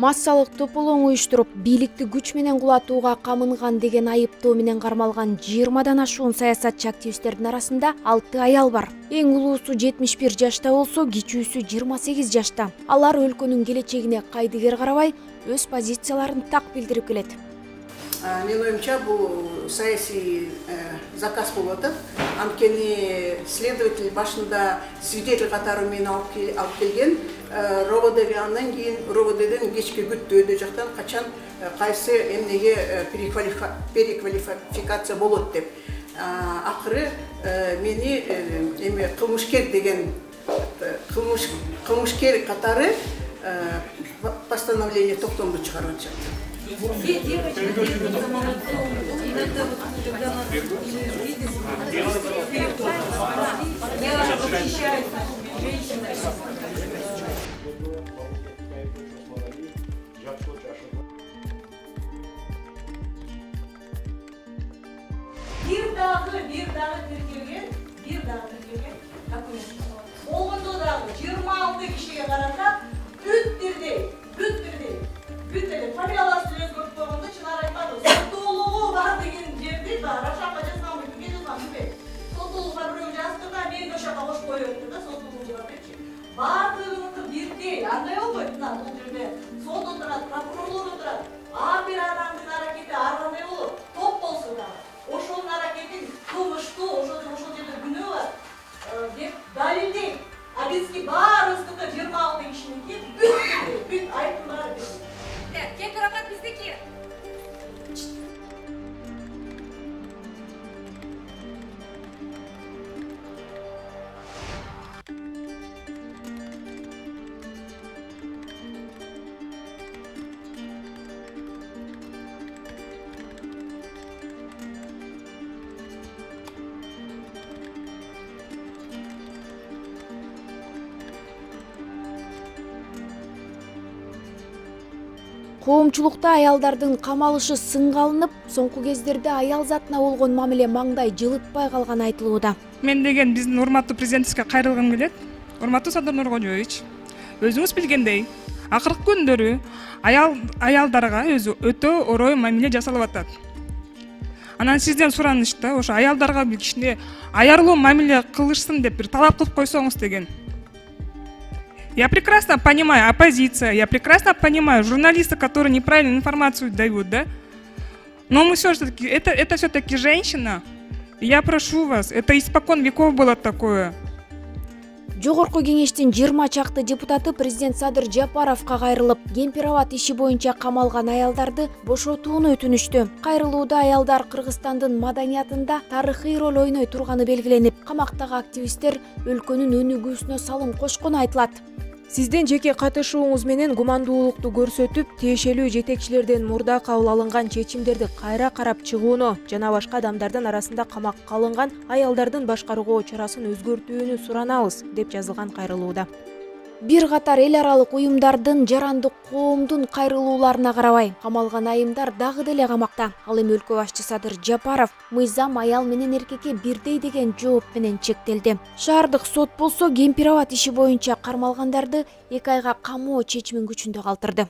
Массалык тополоң уюштуруп, бийликти күч менен кулатууга камынган деген айыптоо менен кармалган 20дан ашуун саясатчы активисттердин арасында 6 аял бар. Эң улуусу 71 жашта болсо, кичүүсү 28 жашта. Алар өлкөнүн келечегине кайдыгер карабай, өз позицияларын так билдирип келет. Менин оюмча, бул саясий заказ болуп атат. Анткени следователь башында свидетель катары менен алып келген. РОВД андан кийин РОВДден кечки күттөөдө жактан качан кайсы эмнеге переквалификация болот деп. Акыры мени кылмышкер деген кылмышкер катары постановление токтомду чыгарып атышат. Bir dagı tіркелген документ. Олғында дағы 26 кишиге қараса, бүт бірдей. Фамилиялар сөз көріп қойғанда Чынар айтпады. Сотолығы бар деген жерде бар. Рашаққа жазған бүйті, мен жазған бүйті. Сотолығы бар біреу жастырда, мен Рашаққа қош қойы өтті да, сотолығы бар бүйті. Бардығыңызды бірдей, андай олмайды бұл жерде. Сот отырады, прокурорлар отырады. Bir адамдың әрекеті арғандай olur, топ болсы да. Ошоның әрекетін кылмышты, ошол жерде күнөө бар деп далилдейт. А бизге баарыбыздыкы 26 кишиники бүт айыптын баары бизде. Кек рахат биздики. Коомчулукта аялдардын камалышы сынга алынып, соңку кездерде аял затына болгон мамиле маңдай жылытпай калганы айтылууда. Мен деген биздин урматтуу президентибизге кайрылгым келет. Урматтуу Садыр Нуркожоевич, өзүңүз билгендей, акыркы күндөрү аялдарга өзү өтө орой мамиле жасалып атат. Анан сизден суранышта ошо аялдарга бир кичине аярлуу мамиле кылышсын деп бир талап кылып койсоңуз деген. Я прекрасно понимаю оппозиция, я прекрасно понимаю журналисты, которые неправильную информацию дают, да? Но мы все-таки, это все-таки женщина. Я прошу вас, это испокон веков было такое. Жогорку кеңештин 20 чакты депутаты президент Садыр Жапаровго кайрылып, Кемпир-Абад иши боюнча камалган аялдарды бошотууну өтүнүштү. Кайрылууда аялдар Кыргызстандын маданиятында тарыхый роль ойной турганы белгиленип, камактагы активисттер өлкөнүн өнүгүүсүнө салым кошкону айтылат. Сиздин жеке катышууңуз менен гумандуулукту көрсөтүп, тиешелүү жетекчилерден мурда кабыл алынган чечимдерди кайра карап чыгууну жана башка адамдардын арасында камакка алынган аялдардын башкаруу чарасын өзгөртүүнү суранабыз, деп жазылган кайрылууда. Бир катар эл аралык уюмдардын жарандык коомдун кайрылууларына карабай, камалган айымдар дагы деле камакта. Ал эми өлкө башчысы Садыр Жапаров мыйзам аял менен эркекке бирдей деген жооп менен чектелди. Шаардык сот болсо Кемпир-Абад иши боюнча кармалгандарды 2 айга камоо чечимин күчүндө калтырды.